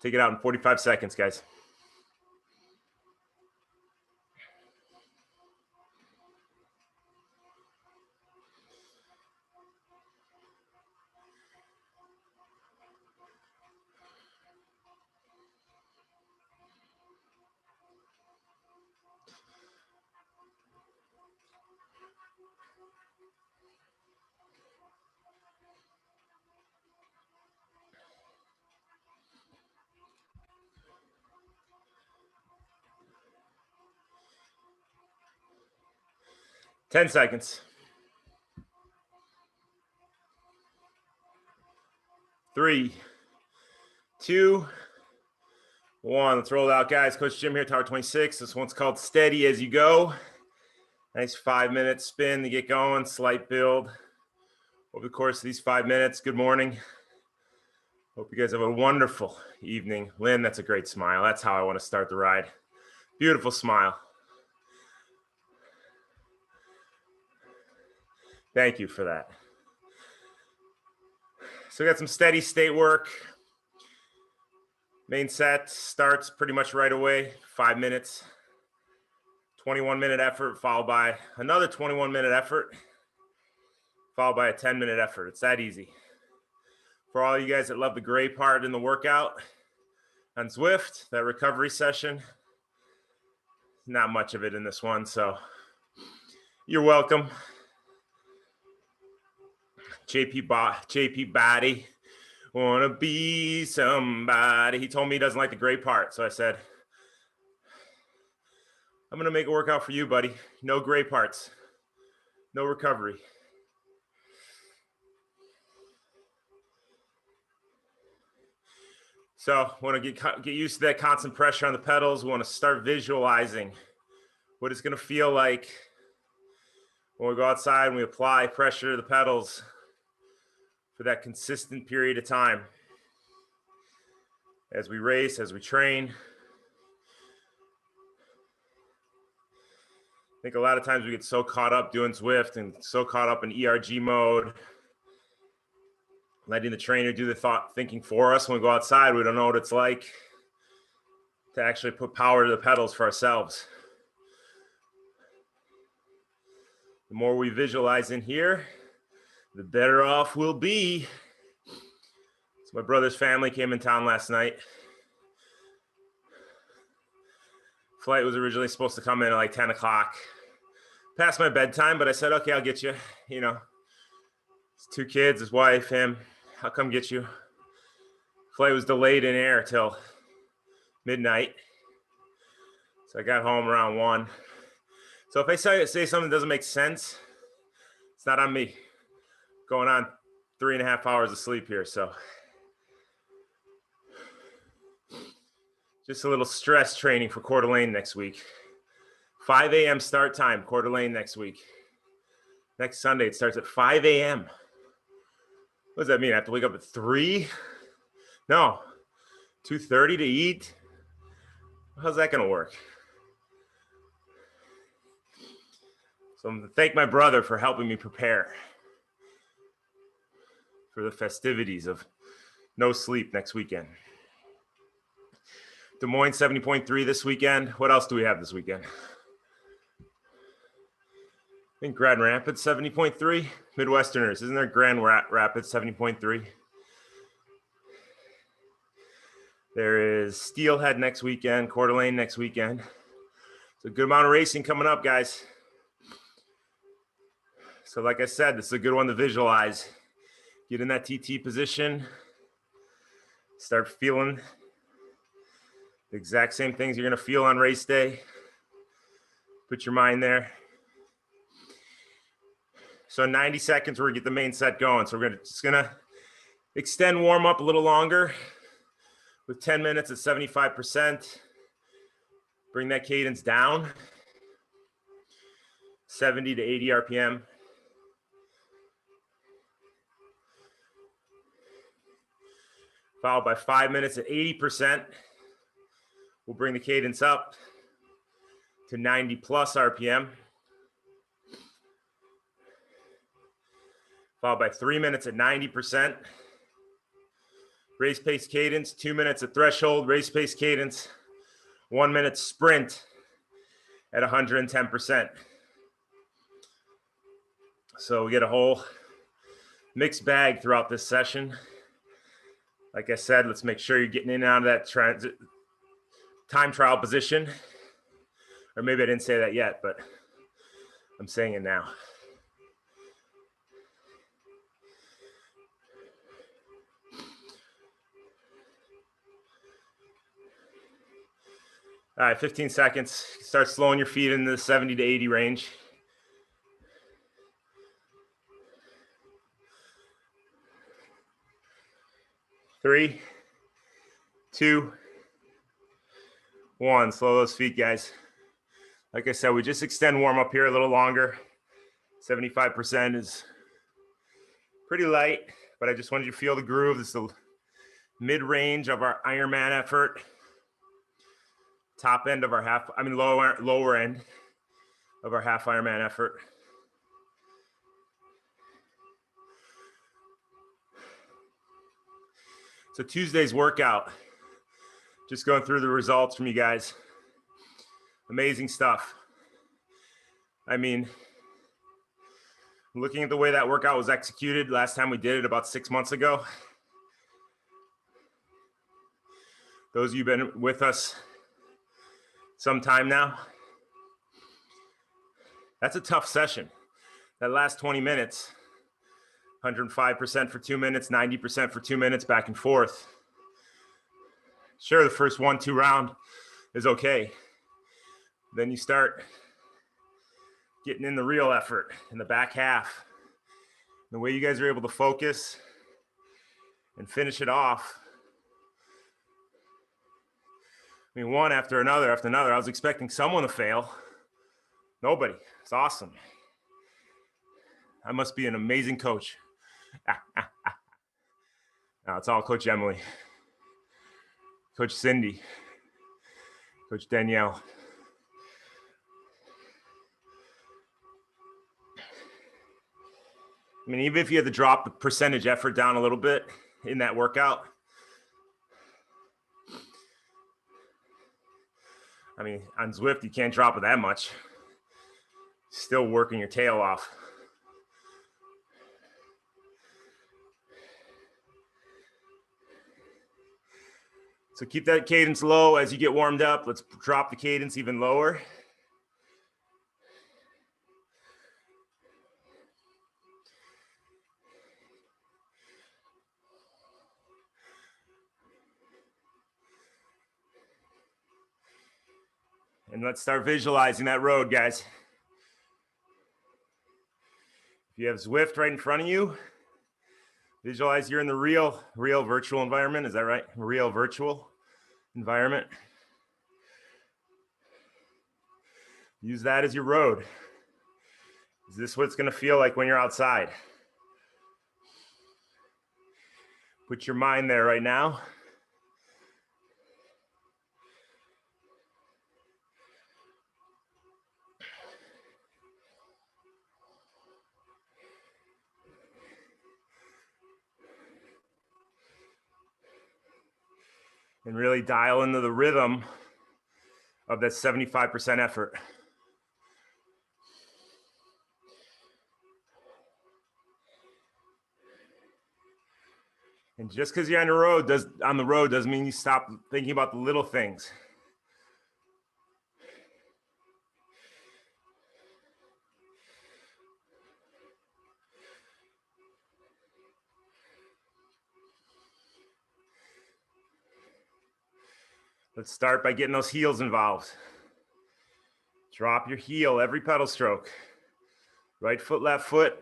Take it out in 45 seconds, guys. Ten seconds. 3, 2, 1. Let's roll it out, guys. Coach Jim here, Tower 26. This one's called Steady As You Go. Nice 5-minute spin to get going, slight build over the course of these 5 minutes. Good morning. Hope you guys have a wonderful evening. Lynn, that's a great smile. That's how I want to start the ride. Beautiful smile. Thank you for that. So we got some steady state work. Main set starts pretty much right away, 5 minutes. 21-minute effort followed by another 21-minute effort followed by a 10-minute effort. It's that easy. For all you guys that love the gray part in the workout on Zwift, that recovery session, not much of it in this one, so you're welcome. JP Body, wanna be somebody. He told me he doesn't like the gray part, so I said, I'm gonna make a workout for you, buddy. No gray parts, no recovery. So want to get used to that constant pressure on the pedals. We want to start visualizing what it's going to feel like when we go outside and we apply pressure to the pedals for that consistent period of time. As we race, as we train. I think a lot of times we get so caught up doing Zwift and so caught up in ERG mode, letting the trainer do the thinking for us. When we go outside, we don't know what it's like to actually put power to the pedals for ourselves. The more we visualize in here, the better off we'll be. So my brother's family came in town last night. Flight was originally supposed to come in at like 10 o'clock. Past my bedtime, but I said, okay, I'll get you. You know, it's 2 kids, his wife, him. I'll come get you. Flight was delayed in air till midnight. So I got home around 1. So if I say something that doesn't make sense, it's not on me. Going on 3.5 hours of sleep here, so. Just a little stress training for Coeur d'Alene next week. 5 a.m. start time, Coeur d'Alene next week. Next Sunday, it starts at 5 a.m. What does that mean? I have to wake up at 3? No, 2:30 to eat? How's that going to work? So I'm going to thank my brother for helping me prepare for the festivities of no sleep next weekend. Des Moines 70.3 this weekend. What else do we have this weekend? I think Grand Rapids 70.3. Midwesterners, isn't there Grand Rapids 70.3? There is Steelhead next weekend, Coeur d'Alene next weekend. It's a good amount of racing coming up, guys. So like I said, this is a good one to visualize. Get in that TT position. Start feeling the exact same things you're going to feel on race day. Put your mind there. So 90 seconds, we're going to get the main set going. So we're just going to extend warm up a little longer with 10 minutes at 75%. Bring that cadence down. 70 to 80 RPM. Followed by 5 minutes at 80%. We'll bring the cadence up to 90 plus RPM. Followed by 3 minutes at 90%. race pace cadence, 2 minutes at threshold, race pace cadence, 1 minute sprint at 110%. So we get a whole mixed bag throughout this session. Like I said, let's make sure you're getting in and out of that time trial position. Or maybe I didn't say that yet, but I'm saying it now. All right, 15 seconds. Start slowing your feet in the 70 to 80 range. Three, two, one. Slow those feet, guys. Like I said, we just extend warm up here a little longer. 75% is pretty light, but I just wanted you to feel the groove. This is the mid-range of our Ironman effort. Top end of our lower end of our half Ironman effort. So Tuesday's workout, just going through the results from you guys. Amazing stuff. I mean, looking at the way that workout was executed last time we did it about 6 months ago. Those of you who've been with us some time now, that's a tough session. That last 20 minutes, 105% for 2 minutes, 90% for 2 minutes, back and forth. Sure, the first 1-2 round is okay. Then you start getting in the real effort in the back half. The way you guys are able to focus and finish it off. I mean, one after another after another. I was expecting someone to fail. Nobody. It's awesome. I must be an amazing coach. No, it's all Coach Emily, Coach Cindy, Coach Danielle. I mean, even if you had to drop the percentage effort down a little bit in that workout, I mean, on Zwift, you can't drop it that much. Still working your tail off. So keep that cadence low as you get warmed up. Let's drop the cadence even lower. And let's start visualizing that road, guys. If you have Zwift right in front of you, visualize you're in the real virtual environment. Is that right? Real virtual environment. Use that as your road. Is this what it's going to feel like when you're outside? Put your mind there right now. And really dial into the rhythm of that 75% effort. And just because you're on the road doesn't mean you stop thinking about the little things. Let's start by getting those heels involved. Drop your heel every pedal stroke. Right foot, left foot.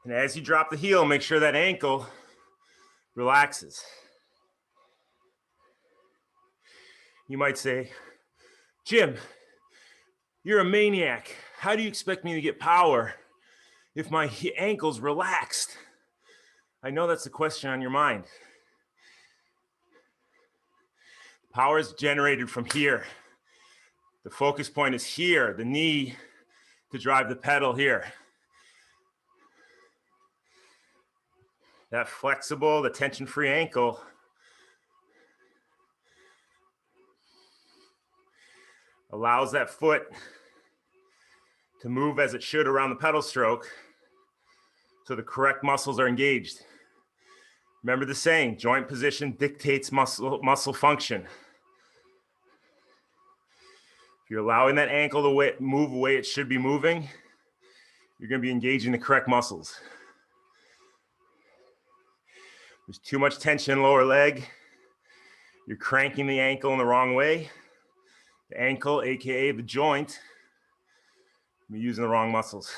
And as you drop the heel, make sure that ankle relaxes. You might say, Jim, you're a maniac. how do you expect me to get power if my ankle's relaxed? I know that's the question on your mind. Power is generated from here. The focus point is here, the knee to drive the pedal here. That flexible, the tension-free ankle allows that foot to move as it should around the pedal stroke so the correct muscles are engaged. Remember the saying, joint position dictates muscle function. If you're allowing that ankle to move the way it should be moving, you're going to be engaging the correct muscles. There's too much tension in lower leg. You're cranking the ankle in the wrong way. The ankle, AKA the joint, you're using the wrong muscles.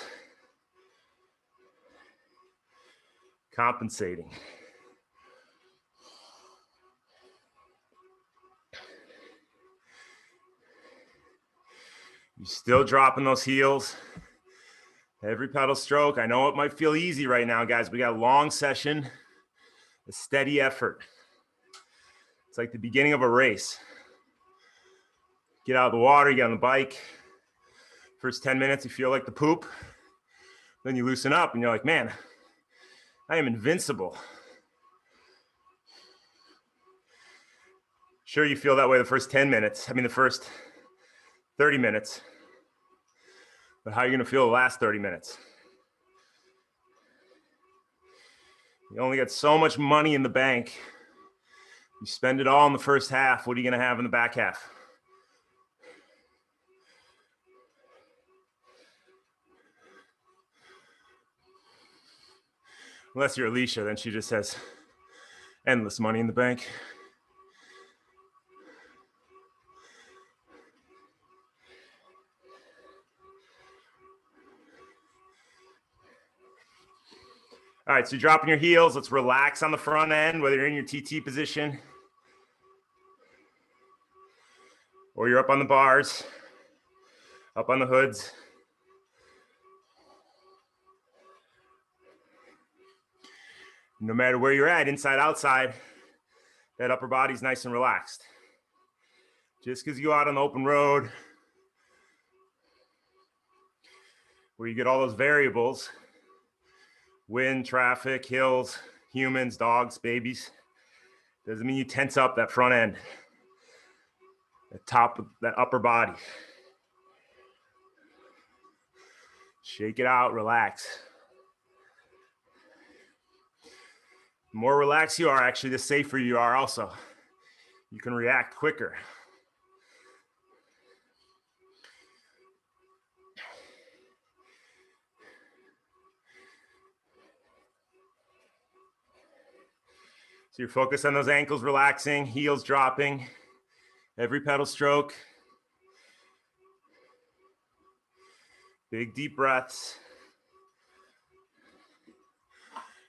Compensating. You're still dropping those heels. Every pedal stroke. I know it might feel easy right now, guys. We got a long session, a steady effort. It's like the beginning of a race. Get out of the water, you get on the bike. First 10 minutes, you feel like the poop. Then you loosen up and you're like, man, I am invincible. Sure, you feel that way the first 10 minutes. The first 30 minutes. But how are you going to feel the last 30 minutes? You only got so much money in the bank. You spend it all in the first half. What are you going to have in the back half? Unless you're Alicia, then she just has endless money in the bank. All right, so you're dropping your heels. Let's relax on the front end, whether you're in your TT position or you're up on the bars, up on the hoods. No matter where you're at, inside, outside, that upper body's nice and relaxed. Just because you go out on the open road where you get all those variables, wind, traffic, hills, humans, dogs, babies, doesn't mean you tense up that front end, the top of that upper body. Shake it out, relax. The more relaxed you are, actually, the safer you are also. You can react quicker. So you're focused on those ankles relaxing, heels dropping, every pedal stroke. Big deep breaths.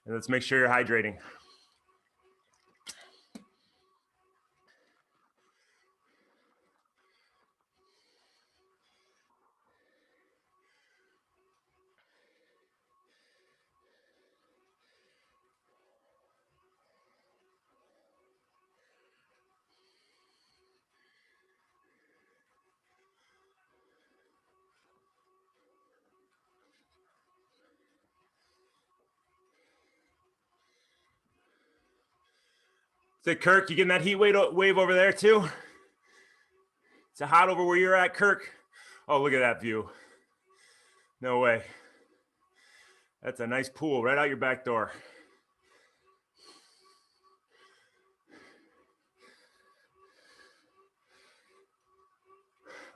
And let's make sure you're hydrating. Say, Kirk, you getting that heat wave over there too? Is it hot over where you're at, Kirk? Oh, look at that view. No way. That's a nice pool right out your back door.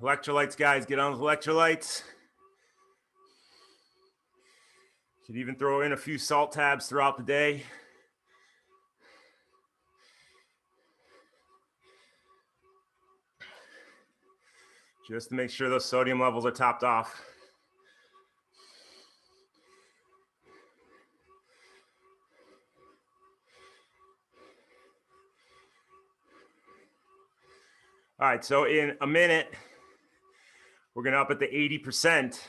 Electrolytes, guys, get on those electrolytes. You could even throw in a few salt tabs throughout the day. Just to make sure those sodium levels are topped off. All right, so in a minute, we're gonna up at the 80%.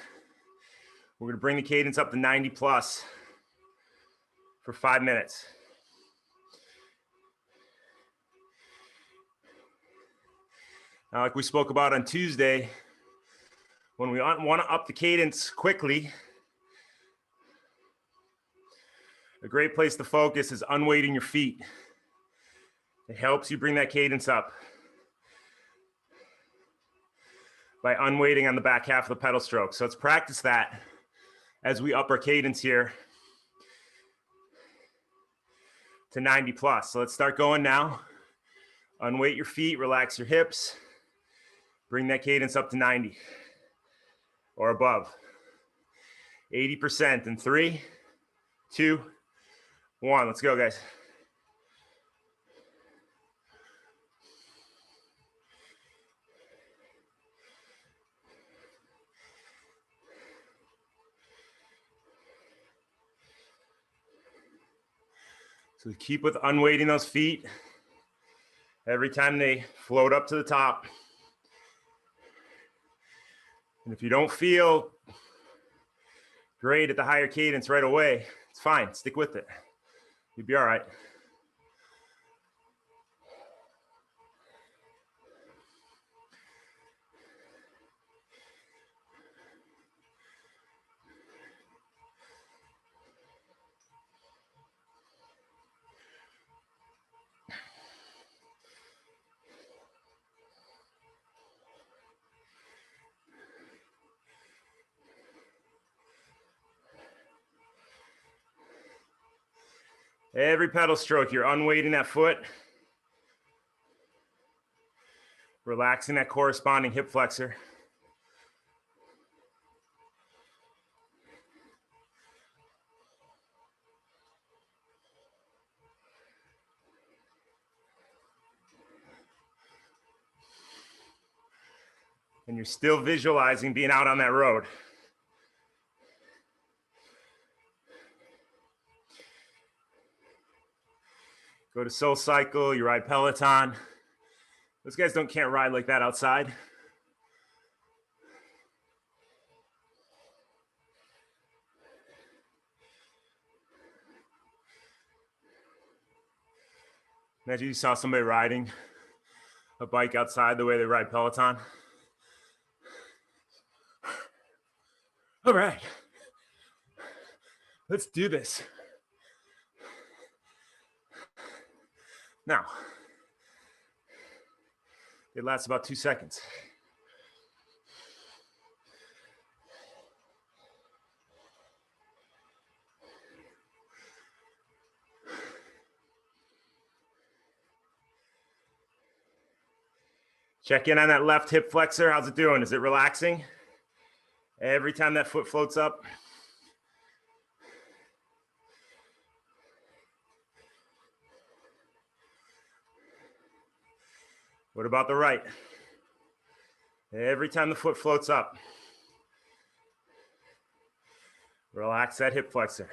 We're going to bring the cadence up to 90 plus for 5 minutes. Now, like we spoke about on Tuesday, when we want to up the cadence quickly, a great place to focus is unweighting your feet. It helps you bring that cadence up by unweighting on the back half of the pedal stroke. So let's practice that as we up our cadence here to 90 plus. So let's start going now. Unweight your feet, relax your hips, bring that cadence up to 90 or above. 80% in 3, 2, 1. Let's go, guys. So keep with unweighting those feet every time they float up to the top. And if you don't feel great at the higher cadence right away, it's fine. Stick with it. You'll be all right. Every pedal stroke, you're unweighting that foot, relaxing that corresponding hip flexor. And you're still visualizing being out on that road. Go to Soul Cycle, you ride Peloton. Those guys can't ride like that outside. Imagine you saw somebody riding a bike outside the way they ride Peloton. All right, let's do this. Now, it lasts about 2 seconds. Check in on that left hip flexor. How's it doing? Is it relaxing? Every time that foot floats up. What about the right? Every time the foot floats up, relax that hip flexor.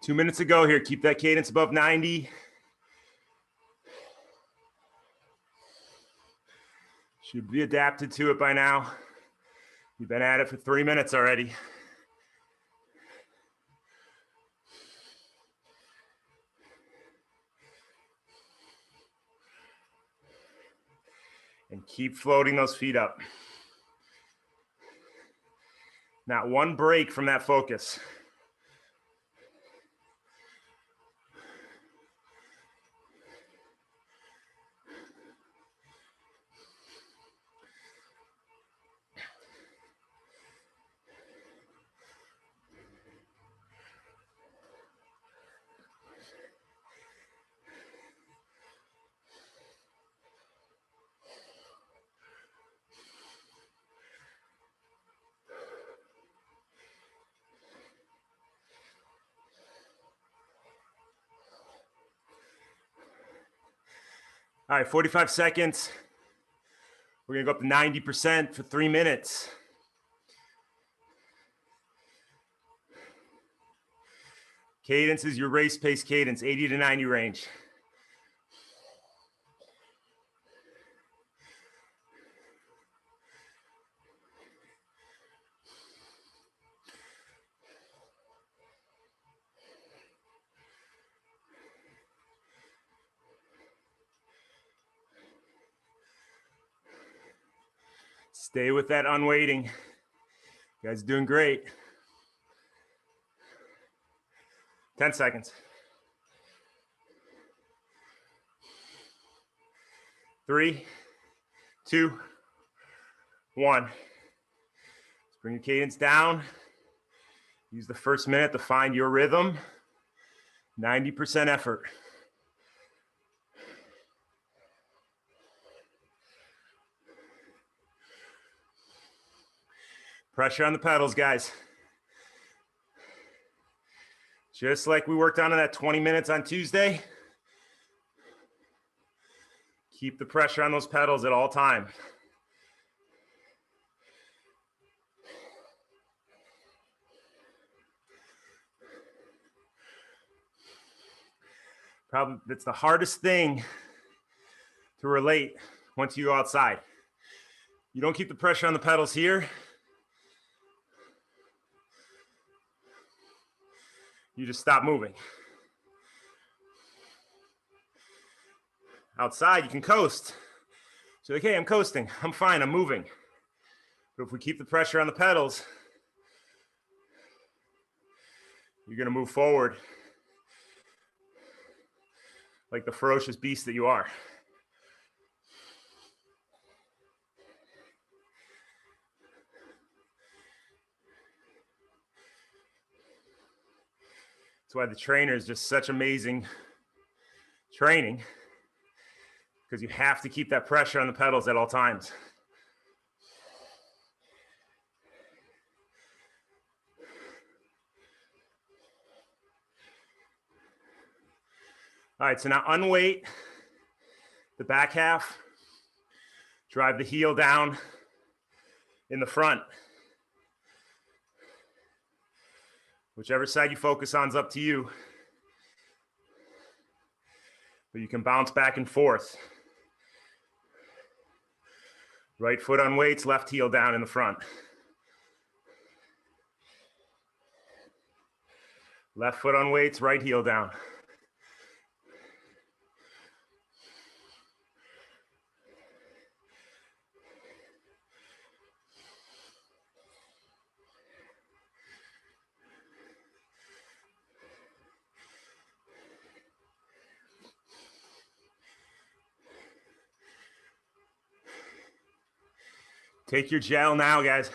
Two minutes to go here. Keep that cadence above 90. Should be adapted to it by now. You've been at it for 3 minutes already. And keep floating those feet up. Not one break from that focus. All right, 45 seconds. We're gonna go up to 90% for 3 minutes. Cadence is your race pace cadence, 80 to 90 range. Stay with that unweighting. You guys are doing great. 10 seconds. 3, 2, 1. Let's bring your cadence down. Use the first minute to find your rhythm. 90% effort. Pressure on the pedals, guys. Just like we worked on in that 20 minutes on Tuesday. Keep the pressure on those pedals at all times. Probably that's the hardest thing to relate once you go outside. You don't keep the pressure on the pedals here. You just stop moving. Outside, you can coast. So like, hey, I'm coasting. I'm fine. I'm moving. But if we keep the pressure on the pedals, you're going to move forward like the ferocious beast that you are. That's why the trainer is just such amazing training, because you have to keep that pressure on the pedals at all times. All right, so now unweight the back half, drive the heel down in the front. Whichever side you focus on is up to you, but you can bounce back and forth. Right foot on weights, left heel down in the front. Left foot on weights, right heel down. Take your gel now, guys.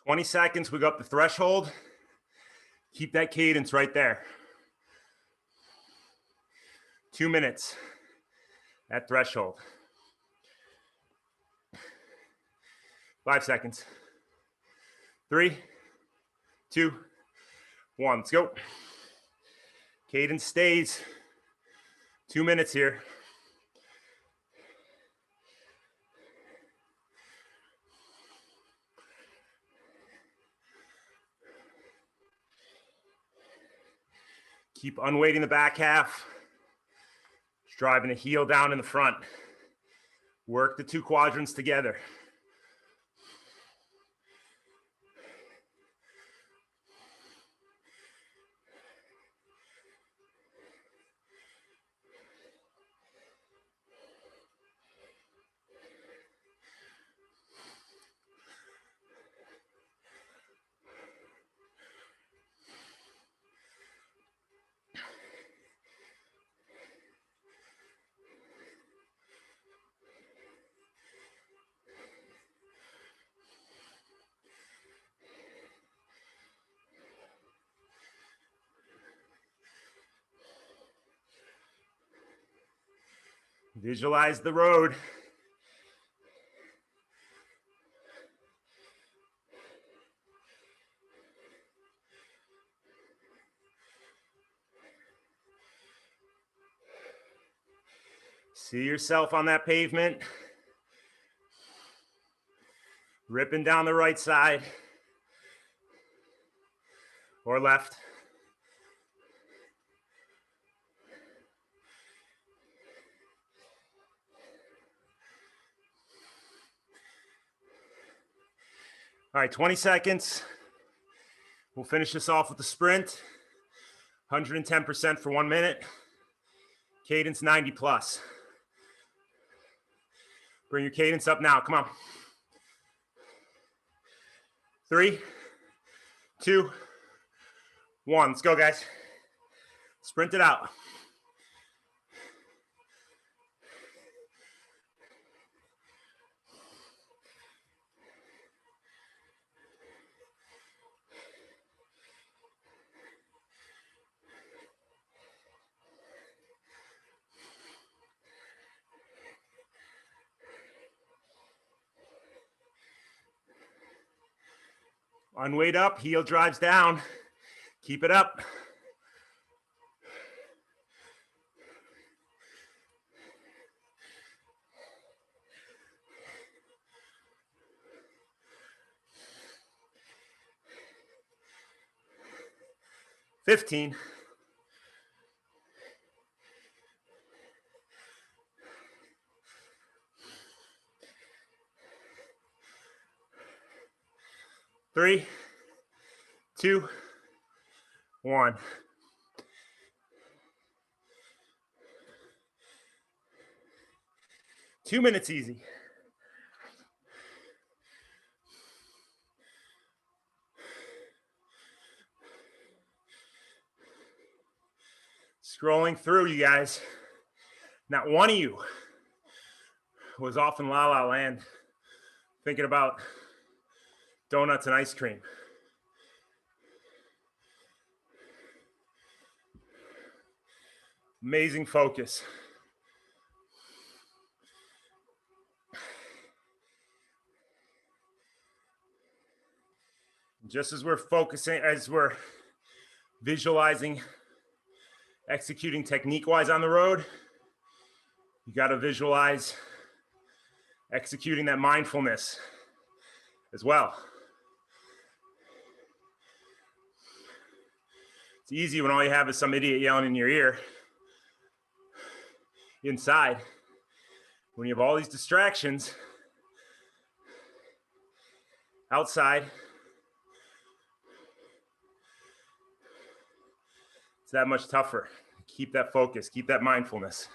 "20 seconds, we go up the threshold. Keep that cadence right there. 2 minutes at threshold. 5 seconds. 3, 2, 1. Let's go. Cadence stays. 2 minutes here. Keep unweighting the back half. Just driving the heel down in the front. Work the 2 quadrants together. Visualize the road. See yourself on that pavement. Ripping down the right side or left. All right, 20 seconds. We'll finish this off with the sprint. 110% for 1 minute. Cadence 90 plus. Bring your cadence up now. Come on. 3, 2, 1. Let's go, guys. Sprint it out. On weight up, heel drives down. Keep it up. $15. Three, 2, 1. Two minutes easy. Scrolling through, you guys. Not one of you was off in La La Land thinking about donuts and ice cream. Amazing focus. Just as we're focusing, as we're visualizing, executing technique-wise on the road, you got to visualize executing that mindfulness as well. It's easy when all you have is some idiot yelling in your ear inside. When you have all these distractions outside, it's that much tougher. Keep that focus, keep that mindfulness.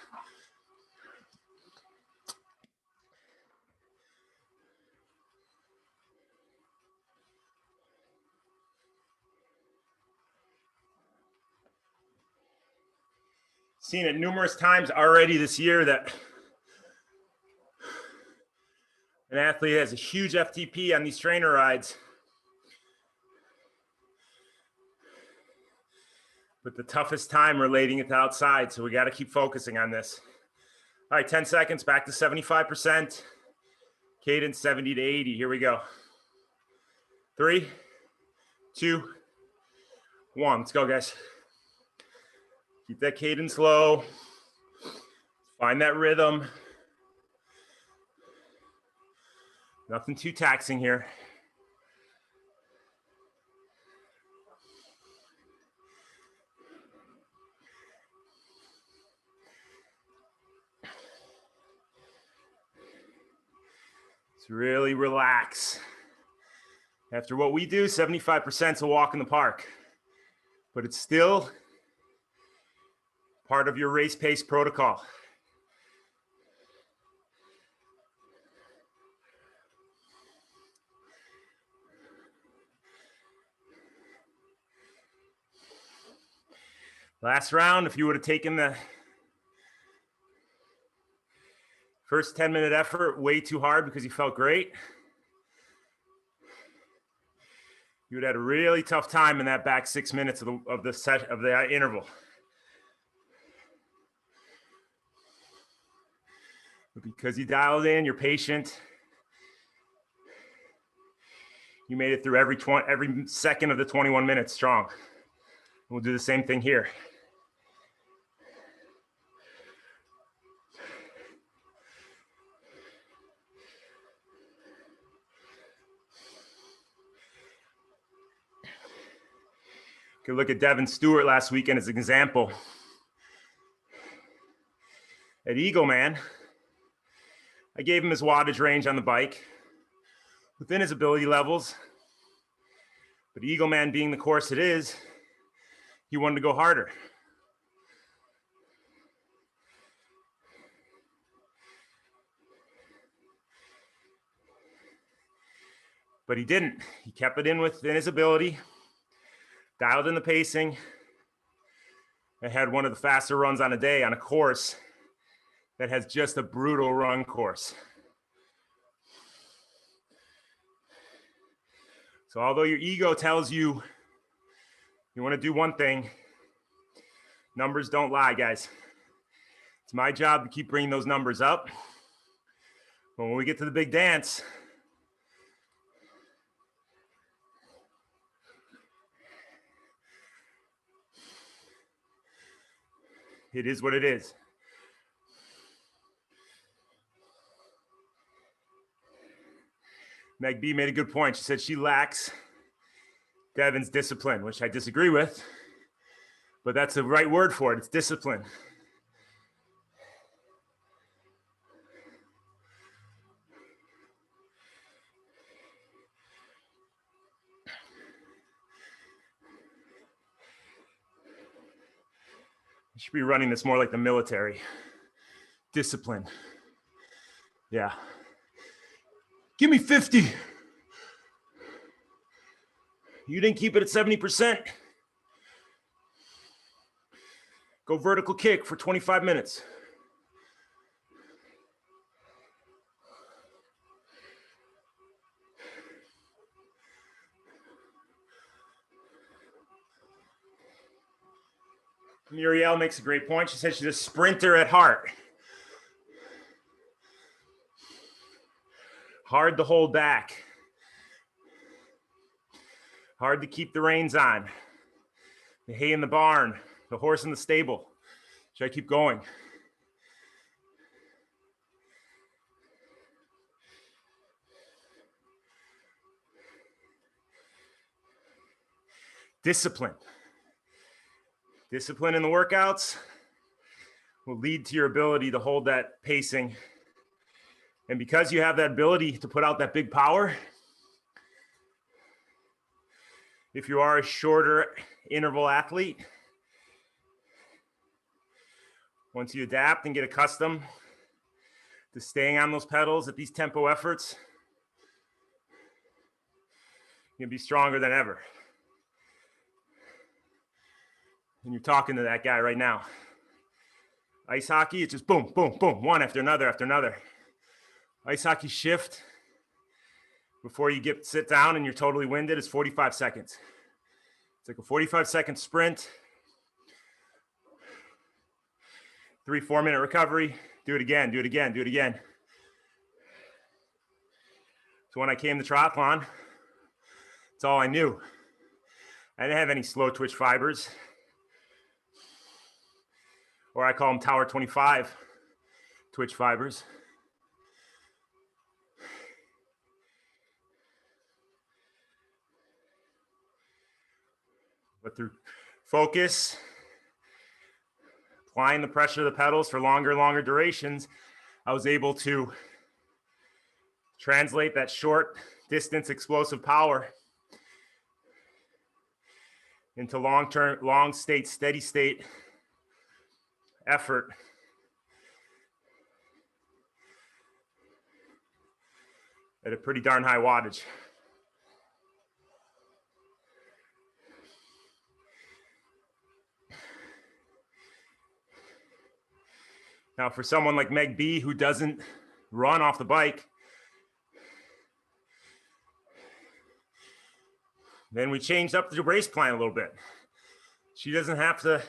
Seen it numerous times already this year that an athlete has a huge FTP on these trainer rides, but the toughest time relating it to outside. So we got to keep focusing on this. All right, 10 seconds, back to 75%. Cadence 70 to 80. Here we go. 3, 2, 1. Let's go, guys. Keep that cadence low. Find that rhythm. Nothing too taxing here. Let's really relax. After what we do, 75% is a walk in the park, but it's still part of your race pace protocol. Last round, if you would have taken the first 10-minute effort way too hard because you felt great, you would have had a really tough time in that back 6 minutes of the interval. But because you dialed in, you're patient, you made it through every second of the 21 minutes strong. We'll do the same thing here. Could look at Devin Stewart last weekend as an example. At Eagle Man, I gave him his wattage range on the bike within his ability levels. But Eagle Man being the course it is, he wanted to go harder. But he didn't. He kept it in within his ability, dialed in the pacing, and had one of the faster runs on a day on a course that has just a brutal run course. So although your ego tells you you want to do one thing, numbers don't lie, guys. It's my job to keep bringing those numbers up. But when we get to the big dance, it is what it is. Meg B made a good point. She said she lacks Devin's discipline, which I disagree with, but that's the right word for it. It's discipline. You should be running this more like the military. Discipline. Yeah. Give me 50. You didn't keep it at 70%. Go vertical kick for 25 minutes. Muriel makes a great point. She says she's a sprinter at heart. Hard to hold back. Hard to keep the reins on. The hay in the barn, the horse in the stable. Should I keep going? Discipline. Discipline in the workouts will lead to your ability to hold that pacing. And because you have that ability to put out that big power, if you are a shorter interval athlete, once you adapt and get accustomed to staying on those pedals at these tempo efforts, you'll be stronger than ever. And you're talking to that guy right now. Ice hockey, it's just boom, boom, boom, one after another after another. Ice hockey shift before you sit down and you're totally winded is 45 seconds. It's like a 45-second sprint, 3-4 minute recovery. Do it again, do it again, do it again. So when I came to triathlon, that's all I knew. I didn't have any slow twitch fibers, or I call them Tower 25 twitch fibers. But through focus, applying the pressure of the pedals for longer and longer durations, I was able to translate that short distance explosive power into long-term, steady state effort at a pretty darn high wattage. Now, for someone like Meg B, who doesn't run off the bike, then we changed up the race plan a little bit. She doesn't have to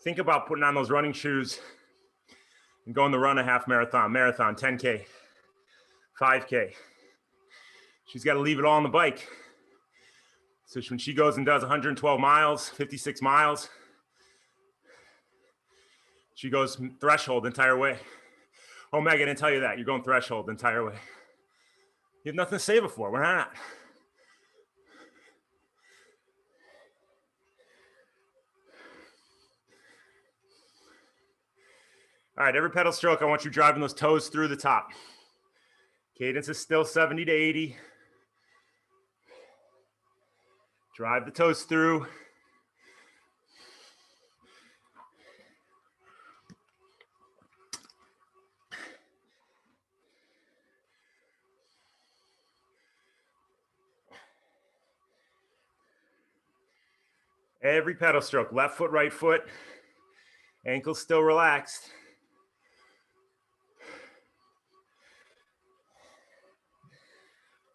think about putting on those running shoes and going to run a half marathon, 10K, 5K. She's got to leave it all on the bike. So when she goes and does 112 miles, 56 miles, she goes threshold the entire way. Oh, Meg, I didn't tell you that. You're going threshold the entire way. You have nothing to save it for. We're not. All right, every pedal stroke, I want you driving those toes through the top. Cadence is still 70 to 80. Drive the toes through. Every pedal stroke, left foot, right foot, ankles still relaxed.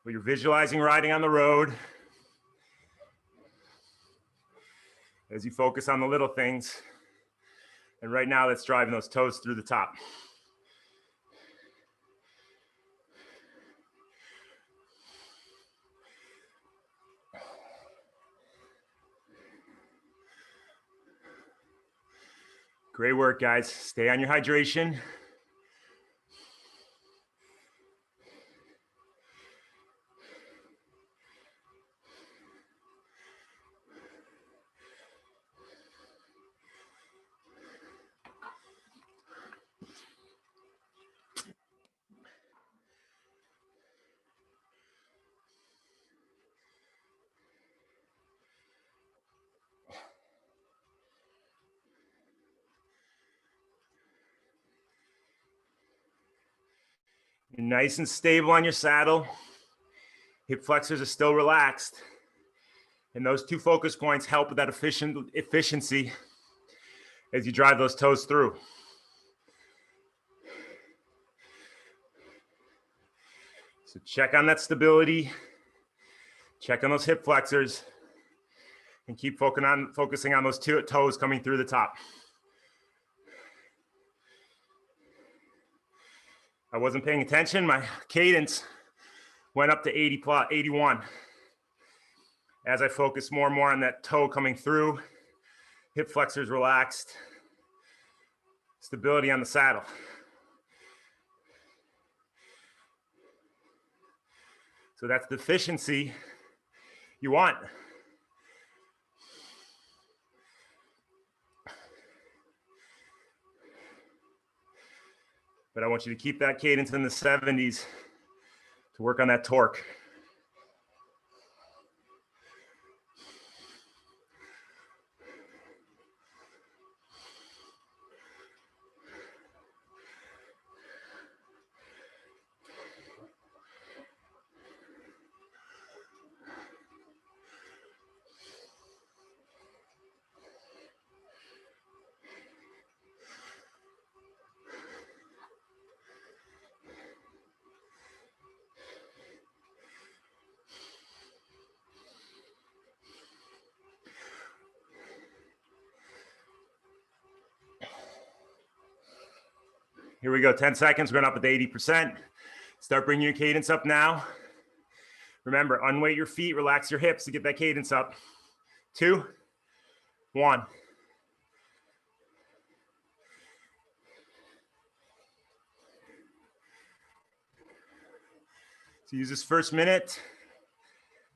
But you're visualizing riding on the road as you focus on the little things. And right now, that's driving those toes through the top. Great work, guys. Stay on your hydration. You're nice and stable on your saddle. Hip flexors are still relaxed. And those two focus points help with that efficiency as you drive those toes through. So check on that stability, check on those hip flexors, and keep focusing on those two toes coming through the top. I wasn't paying attention. My cadence went up to 81. As I focus more and more on that toe coming through, hip flexors relaxed, stability on the saddle. So that's the efficiency you want. But I want you to keep that cadence in the 70s to work on that torque. Here we go, 10 seconds, we're going up at 80%. Start bringing your cadence up now. Remember, unweight your feet, relax your hips to get that cadence up. 2, 1. So use this first minute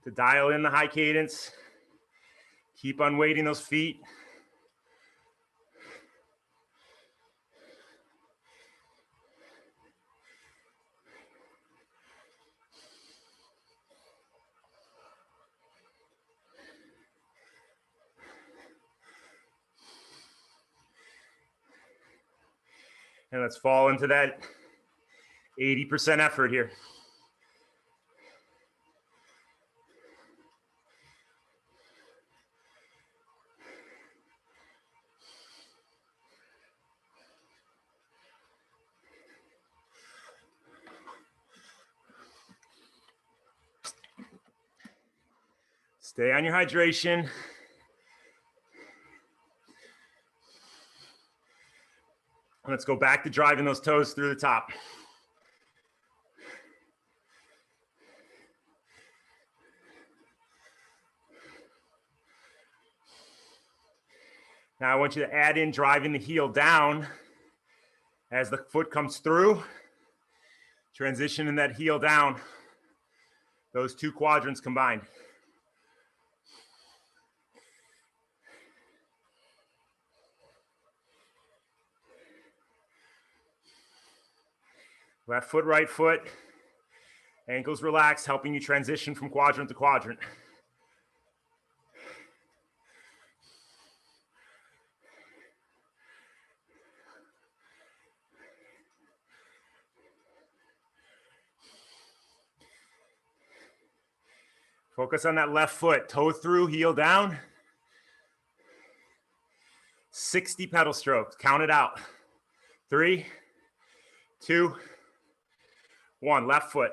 to dial in the high cadence. Keep unweighting those feet. And let's fall into that 80% effort here. Stay on your hydration. Let's go back to driving those toes through the top. Now I want you to add in driving the heel down as the foot comes through. Transition in that heel down. Those two quadrants combined. Left foot, right foot. Ankles relaxed, helping you transition from quadrant to quadrant. Focus on that left foot, toe through, heel down. 60 pedal strokes, count it out. 3, 2, 1, left foot.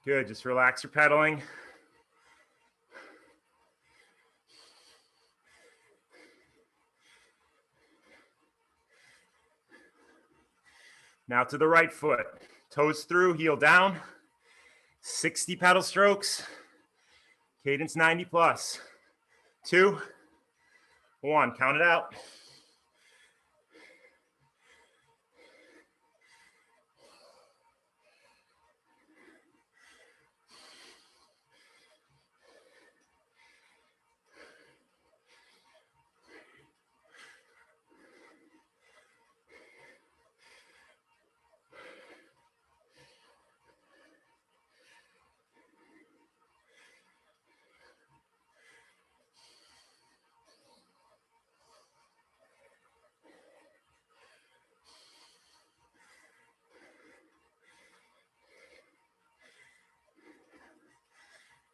Good, just relax your pedaling. Now to the right foot, toes through, heel down. 60 pedal strokes, cadence 90 plus. 2, 1, count it out.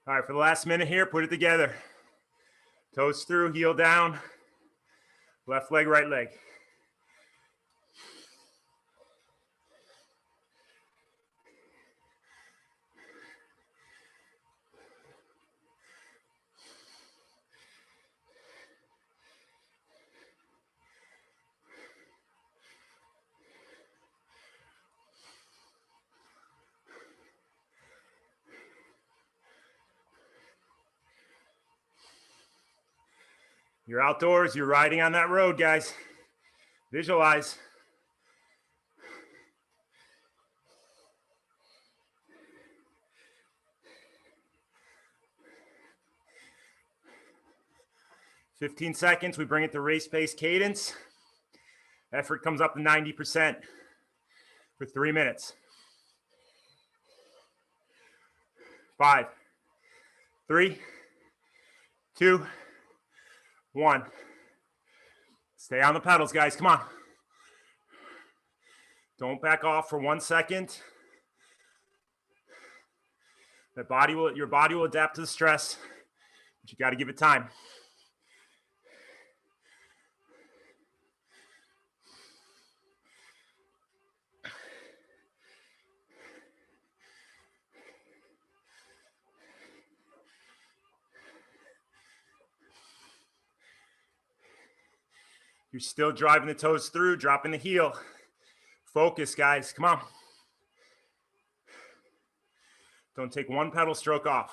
All right, for the last minute here, put it together. Toes through, heel down. Left leg, right leg. You're outdoors, you're riding on that road, guys. Visualize. "15 seconds, we bring it to race pace cadence. Effort comes up to 90% for 3 minutes. 5, 3, 2, 1. Stay on the pedals, guys. Come on. Don't back off for 1 second. Your body will adapt to the stress, but you got to give it time. You're still driving the toes through, dropping the heel. Focus, guys. Come on. Don't take one pedal stroke off.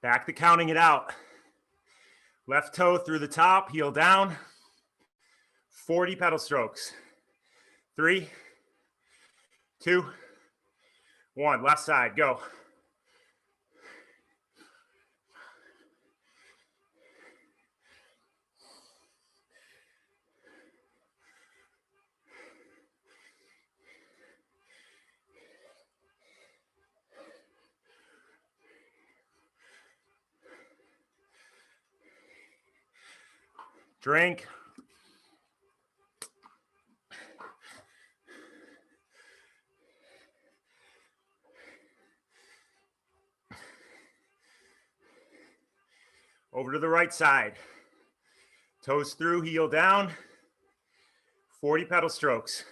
Back to counting it out. Left toe through the top, heel down. 40 pedal strokes. 3, 2, 1. Left side, go. Drink. Over to the right side. Toes through, heel down. 40 pedal strokes.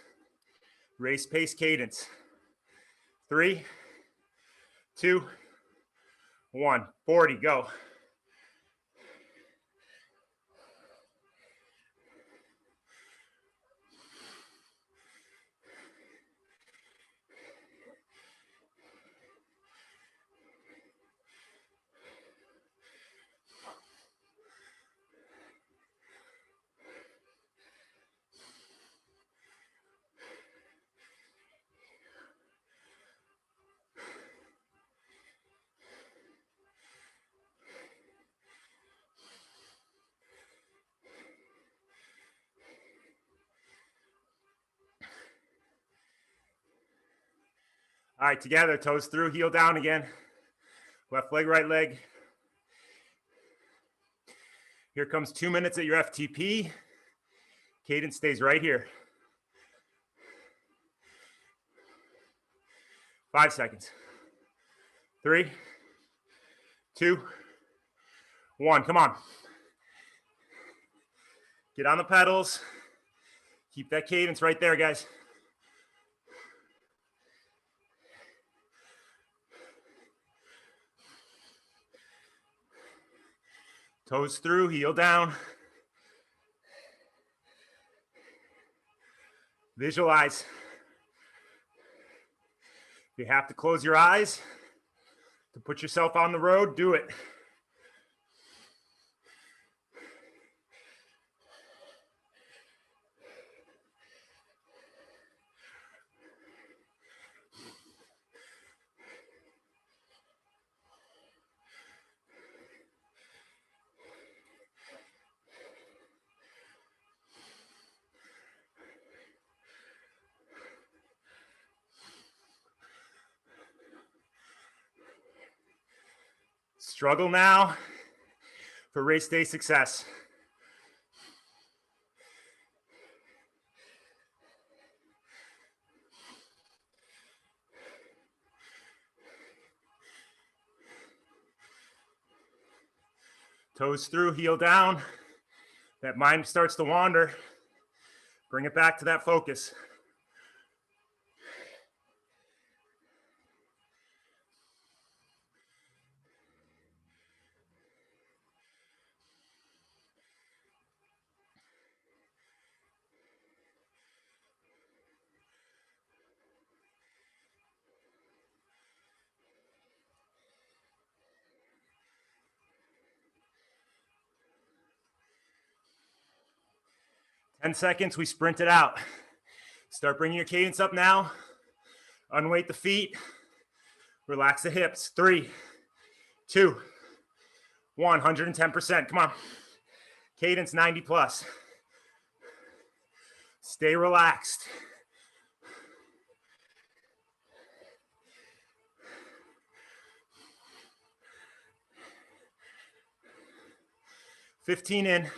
Race pace cadence. 3, 2, 1. 40, go. All right, together, toes through, heel down again. Left leg, right leg. Here comes 2 minutes at your FTP. Cadence stays right here. 5 seconds. 3, 2, 1. Come on. Get on the pedals. Keep that cadence right there, guys. Toes through, heel down. Visualize. If you have to close your eyes to put yourself on the road, do it. Struggle now for race day success. Toes through, heel down. That mind starts to wander. Bring it back to that focus. Ten seconds, we sprint it out. Start bringing your cadence up now. Unweight the feet. Relax the hips. 3, 2, 1. 110%. Come on. Cadence 90 plus. Stay relaxed. $15 in.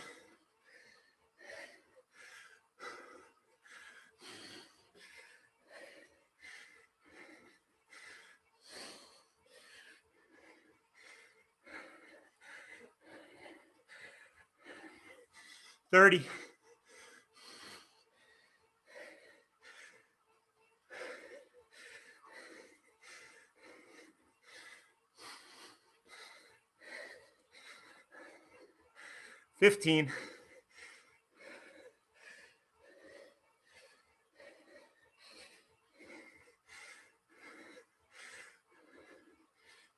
$30. $15.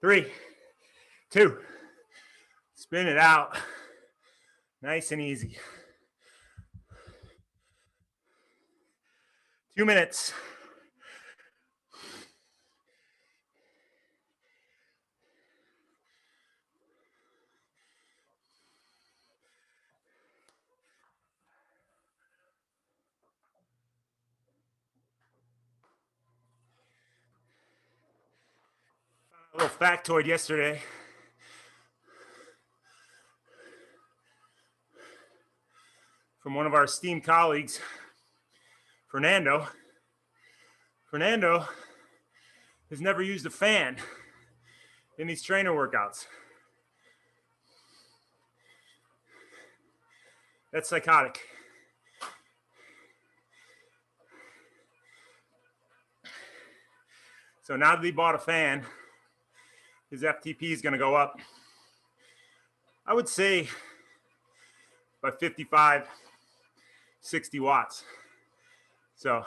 Three, 2. Spin it out. Nice and easy. 2 minutes. A little factoid yesterday. From one of our esteemed colleagues, Fernando. Fernando has never used a fan in these trainer workouts. That's psychotic. So now that he bought a fan, his FTP is going to go up, I would say, by 55, 60 watts. So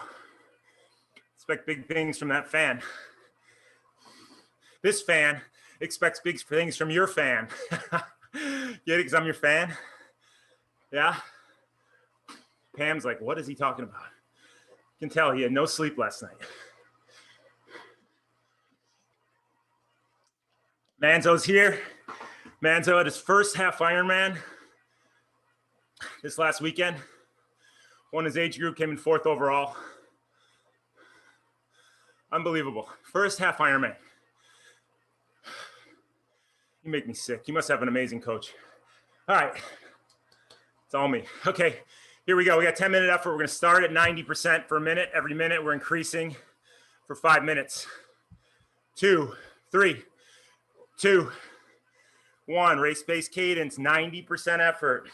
expect big things from that fan. This fan expects big things from your fan. Get it? Because I'm your fan. Yeah. Pam's like, what is he talking about? You can tell he had no sleep last night. Manzo's here. Manzo had his first half Ironman this last weekend. Won his age group, came in 4th overall. Unbelievable. First half Ironman. You make me sick. You must have an amazing coach. All right. It's all me. Okay, here we go. We got 10-minute effort. We're going to start at 90% for a minute. Every minute we're increasing for 5 minutes. 2, 3, 2, 1. Race pace cadence, 90% effort.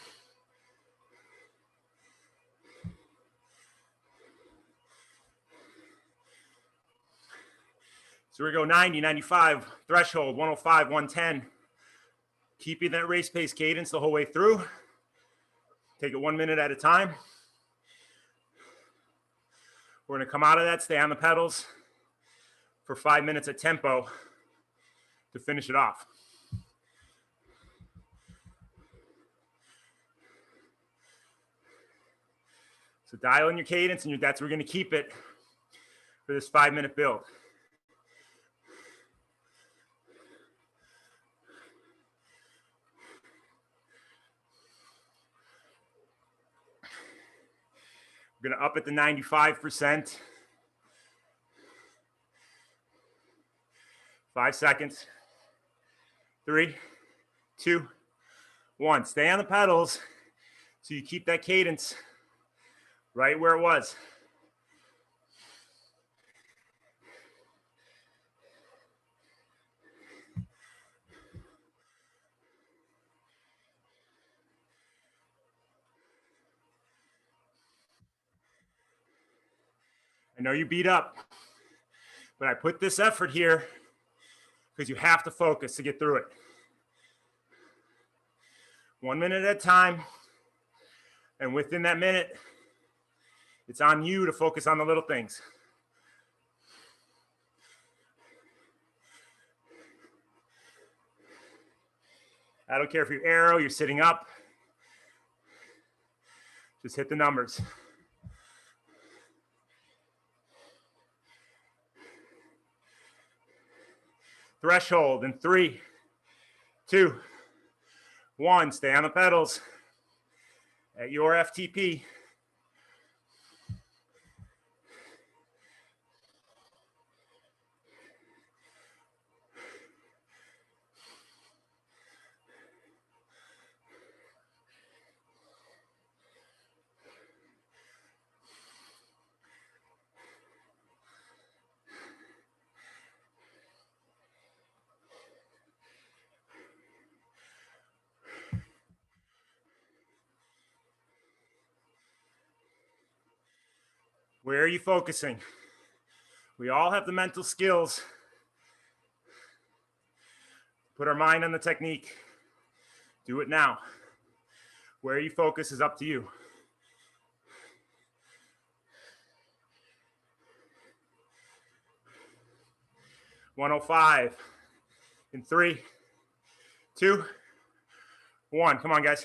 So we go 90, 95, threshold, 105, 110. Keeping that race pace cadence the whole way through. Take it 1 minute at a time. We're going to come out of that, stay on the pedals for 5 minutes at tempo to finish it off. So dial in your cadence, and that's where we're going to keep it for this 5-minute build. We're going to up at the 95%. 5 seconds. 3, 2, 1. Stay on the pedals so you keep that cadence right where it was. I know you beat up, but I put this effort here because you have to focus to get through it. 1 minute at a time. And within that minute, it's on you to focus on the little things. I don't care if you're arrow, you're sitting up. Just hit the numbers. Threshold in 3, 2, 1. Stay on the pedals at your FTP. Where are you focusing? We all have the mental skills. Put our mind on the technique. Do it now. Where you focus is up to you. $105 in 3, 2, 1. Come on, guys.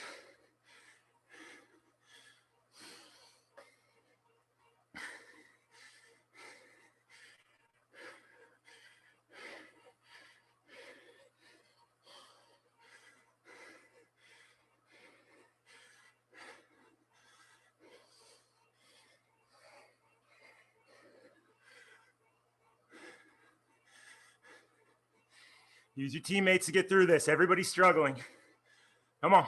Use your teammates to get through this. Everybody's struggling. Come on.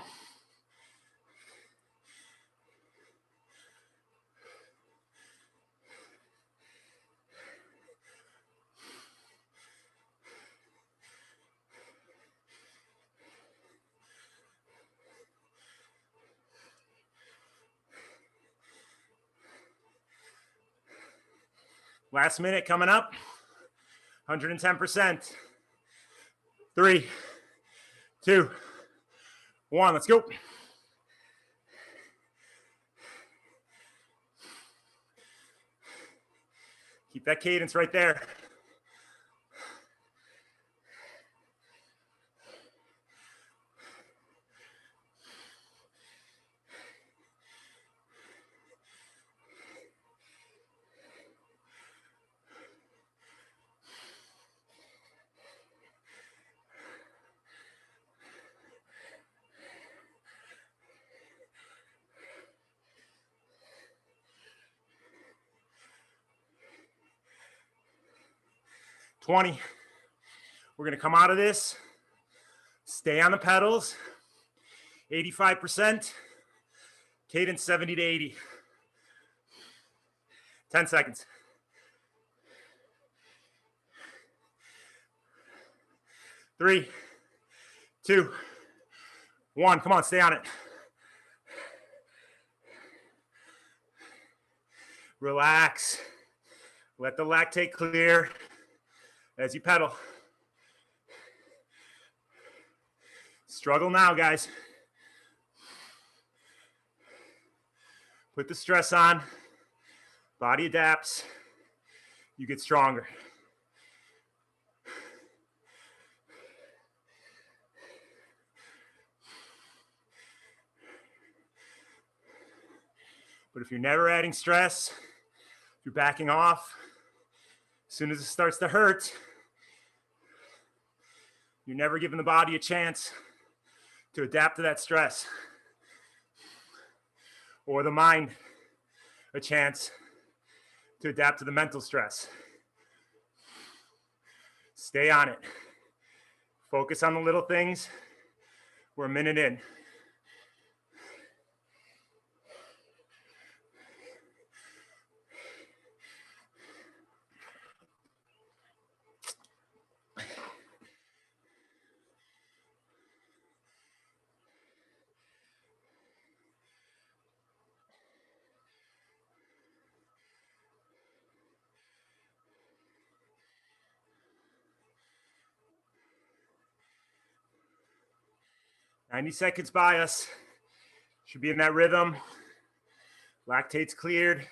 Last minute coming up. 110%. 3, 2, 1. Let's go. Keep that cadence right there. We're going to come out of this. Stay on the pedals. 85%. Cadence 70 to 80. 10 seconds. 3, 2, 1. Come on, stay on it. Relax. Let the lactate clear as you pedal. Struggle now, guys. Put the stress on. Body adapts. You get stronger. But if you're never adding stress, if you're backing off, as soon as it starts to hurt, you're never giving the body a chance to adapt to that stress, or the mind a chance to adapt to the mental stress. Stay on it. Focus on the little things. We're a minute in. "90 seconds by us. Should be in that rhythm. Lactate's cleared.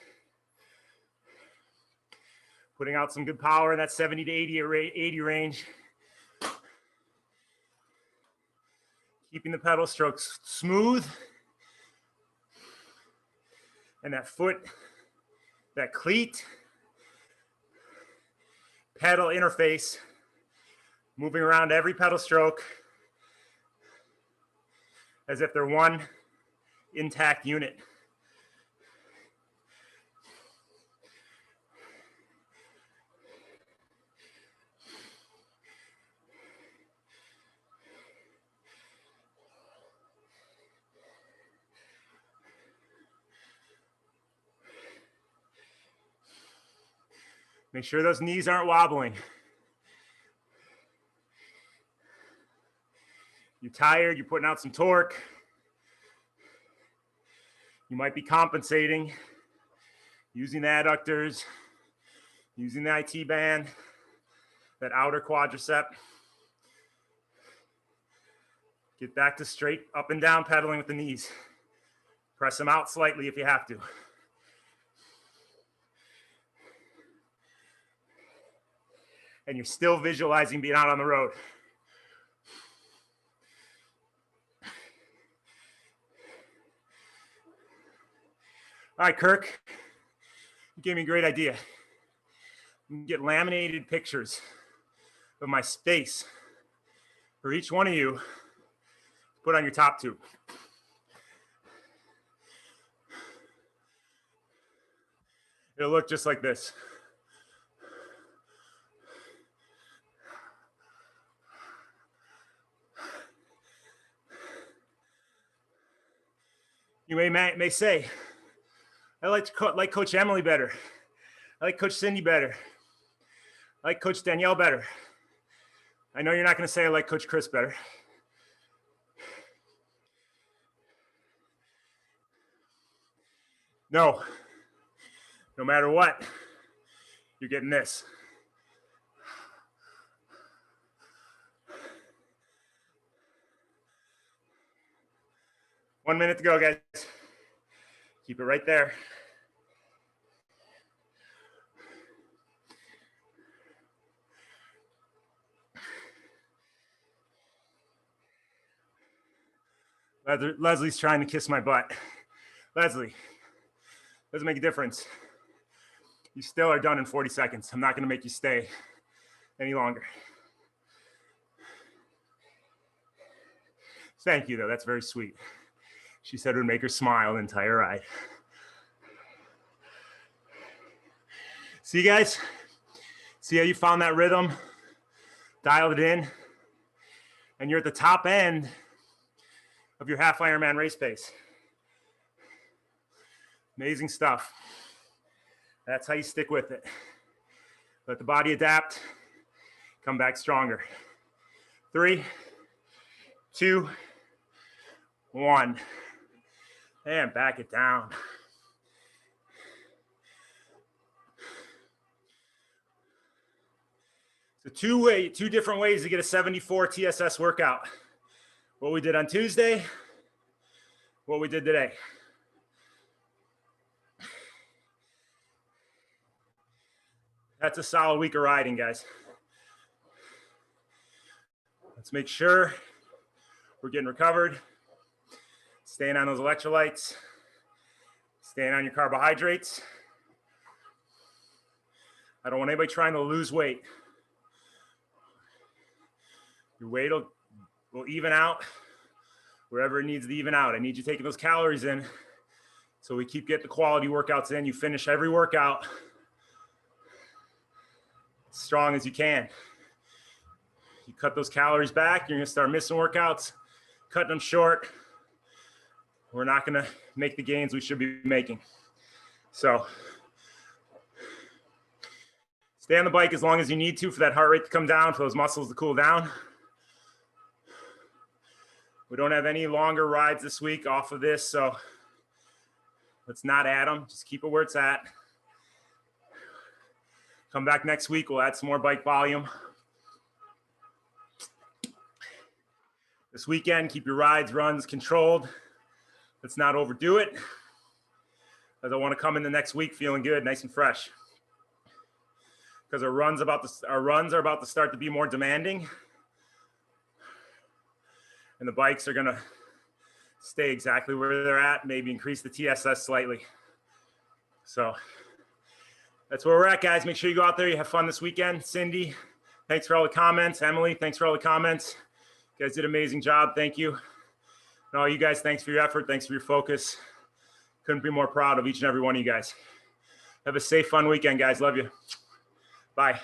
Putting out some good power in that 70 to 80 range. Keeping the pedal strokes smooth. And that foot, that cleat, pedal interface, moving around every pedal stroke as if they're one intact unit. Make sure those knees aren't wobbling. You're tired, you're putting out some torque. You might be compensating using the adductors, using the IT band, that outer quadricep. Get back to straight up and down pedaling with the knees. Press them out slightly if you have to. And you're still visualizing being out on the road. All right, Kirk, you gave me a great idea. Get laminated pictures of my space for each one of you to put on your top tube. It'll look just like this. You may say, I like Coach Emily better. I like Coach Cindy better. I like Coach Danielle better. I know you're not going to say I like Coach Chris better. No matter what, You're getting this. One minute to go, guys. Keep it right there. Leslie's trying to kiss my butt. Leslie, doesn't make a difference. You still are done in 40 seconds. I'm not going to make you stay any longer. Thank you, though. That's very sweet. She said it would make her smile the entire ride. See, guys? See how you found that rhythm? Dialed it in? And you're at the top end of your half Ironman race pace. Amazing stuff. That's how you stick with it. Let the body adapt. Come back stronger. 3, 2, 1. And back it down. So two different ways to get a 74 TSS workout. What we did on Tuesday, what we did today. That's a solid week of riding, guys. Let's make sure we're getting recovered, staying on those electrolytes, staying on your carbohydrates. I don't want anybody trying to lose weight. Your weight will even out wherever it needs to even out. I need you taking those calories in so we keep getting the quality workouts in. You finish every workout as strong as you can. You cut those calories back, you're gonna start missing workouts, cutting them short. We're not gonna make the gains we should be making. So stay on the bike as long as you need to for that heart rate to come down, for those muscles to cool down. We don't have any longer rides this week off of this, so let's not add them. Just keep it where it's at. Come back next week, we'll add some more bike volume. This weekend, keep your rides, runs controlled. Let's not overdo it, because I want to come in the next week feeling good, nice and fresh. Because our runs are about to start to be more demanding. And the bikes are going to stay exactly where they're at, maybe increase the TSS slightly. So that's where we're at, guys. Make sure you go out there. You have fun this weekend. Cindy, thanks for all the comments. Emily, thanks for all the comments. You guys did an amazing job. Thank you. And all you guys, thanks for your effort. Thanks for your focus. Couldn't be more proud of each and every one of you guys. Have a safe, fun weekend, guys. Love you. Bye.